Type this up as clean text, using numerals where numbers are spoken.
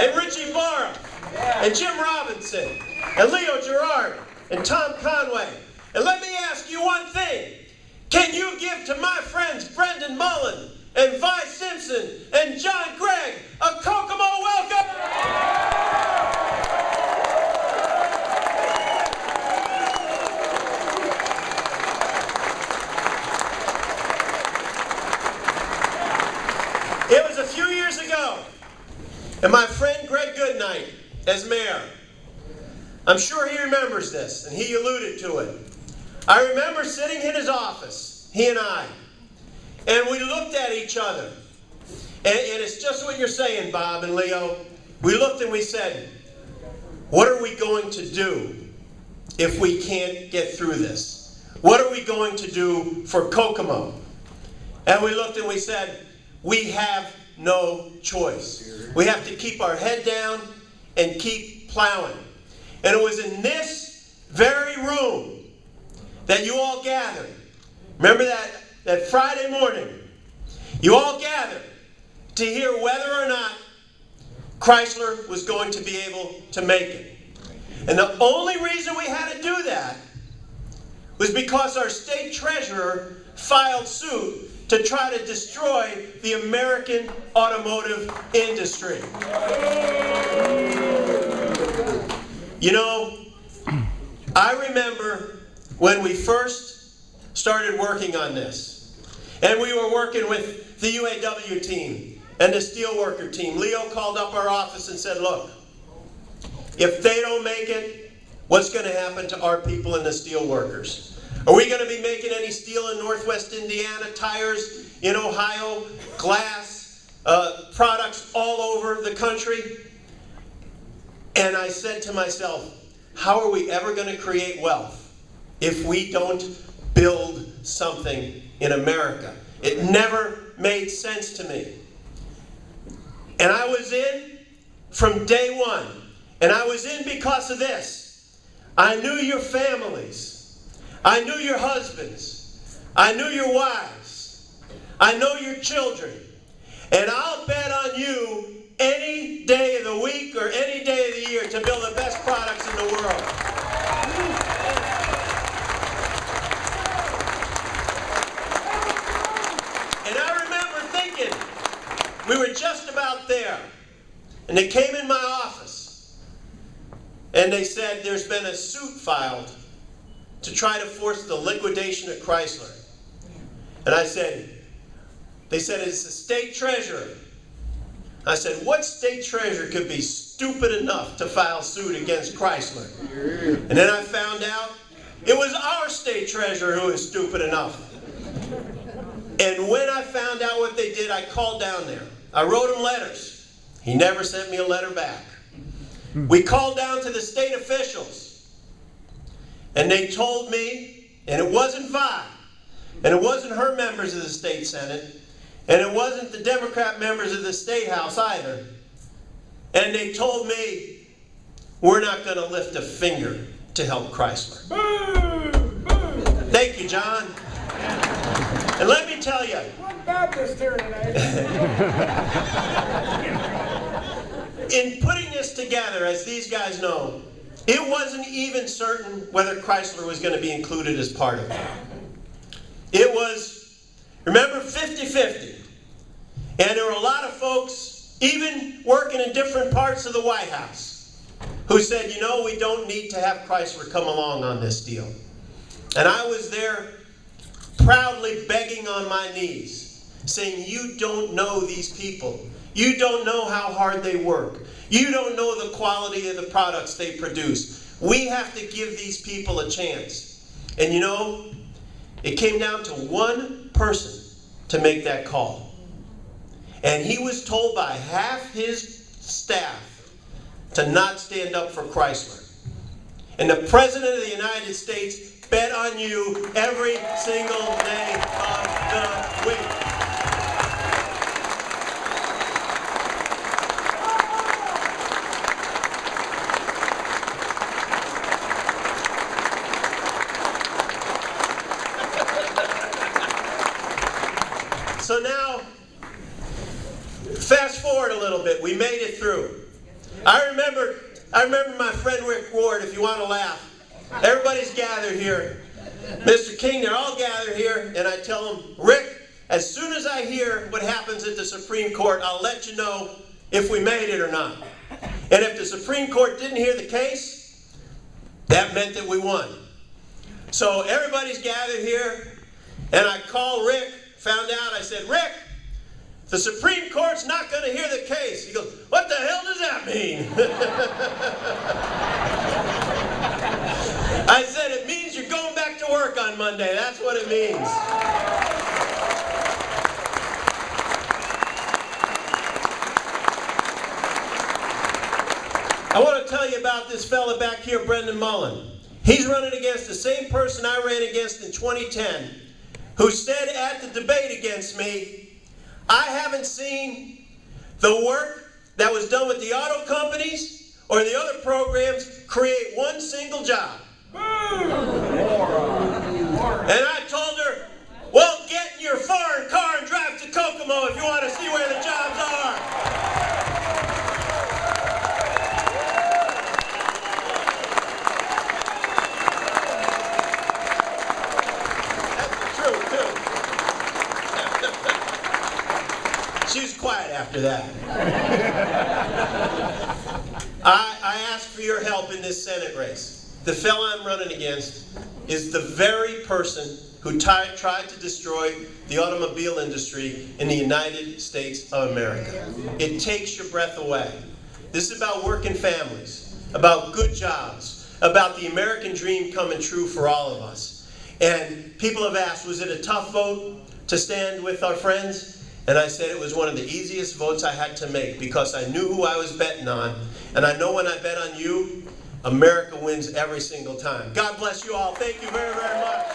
and Richie Barham, and Jim Robinson, and Leo Gerard, and Tom Conway. And let me ask you one thing. Can you give to my friends Brendan Mullen, and Vi Simpson, and John Gregg a Kokomo welcome? It was a few years ago, and my friend Greg Goodnight, as mayor, I'm sure he remembers this, and he alluded to it. I remember sitting in his office, he and I, and we looked at each other. And it's just what you're saying, Bob and Leo. We looked and we said, what are we going to do if we can't get through this? What are we going to do for Kokomo? And we looked and we said, we have no choice. We have to keep our head down and keep plowing. And it was in this very room that you all gathered. Remember that Friday morning? You all gathered to hear whether or not Chrysler was going to be able to make it. And the only reason we had to do that was because our state treasurer filed suit to try to destroy the American automotive industry. You know, I remember when we first started working on this, and we were working with the UAW team and the steelworker team. Leo called up our office and said, look, if they don't make it, what's going to happen to our people and the steelworkers? Are we going to be making any steel in Northwest Indiana, tires in Ohio, glass, products all over the country? And I said to myself, how are we ever going to create wealth if we don't build something in America? It never made sense to me. And I was in from day one. And I was in because of this. I knew your families. I knew your husbands. I knew your wives. I know your children. And I'll bet on you any day of the week or any day of the year to build the best products in the world. And I remember thinking, we were just about there. And they came in my office. And they said, there's been a suit filed to try to force the liquidation of Chrysler. And I said, they said, it's the state treasurer. I said, what state treasurer could be stupid enough to file suit against Chrysler? And then I found out it was our state treasurer who was stupid enough. And when I found out what they did, I called down there. I wrote him letters. He never sent me a letter back. We called down to the state officials. And they told me, and it wasn't Vi, and it wasn't her members of the state senate, and it wasn't the Democrat members of the State House either. And they told me, we're not going to lift a finger to help Chrysler. Thank you, John. And let me tell you. One Baptist here tonight. In putting this together, as these guys know, it wasn't even certain whether Chrysler was going to be included as part of it. It was, remember, 50-50. And there were a lot of folks, even working in different parts of the White House, who said, you know, we don't need to have Chrysler come along on this deal. And I was there proudly begging on my knees, saying, you don't know these people. You don't know how hard they work. You don't know the quality of the products they produce. We have to give these people a chance. And you know, it came down to one person to make that call. And he was told by half his staff to not stand up for Chrysler. And the President of the United States bet on you every single day of the week. So now, fast forward a little bit. We made it through. I remember my friend Rick Ward, if you want to laugh. Everybody's gathered here. Mr. King, they're all gathered here, and I tell them, Rick, as soon as I hear what happens at the Supreme Court, I'll let you know if we made it or not. And if the Supreme Court didn't hear the case, that meant that we won. So everybody's gathered here, and I called Rick, found out, I said, Rick, the Supreme Court's not going to hear the case. He goes, what the hell does that mean? I said, it means you're going back to work on Monday. That's what it means. I want to tell you about this fella back here, Brendan Mullen. He's running against the same person I ran against in 2010, who said at the debate against me, I haven't seen the work that was done with the auto companies or the other programs create one single job. And I told her, well, get in your foreign car and drive to Kokomo if you want to see where the jobs are. She was quiet after that. I asked for your help in this Senate race. The fella I'm running against is the very person who tried to destroy the automobile industry in the United States of America. It takes your breath away. This is about working families, about good jobs, about the American dream coming true for all of us. And people have asked, was it a tough vote to stand with our friends? And I said it was one of the easiest votes I had to make because I knew who I was betting on. And I know when I bet on you, America wins every single time. God bless you all. Thank you very, very much.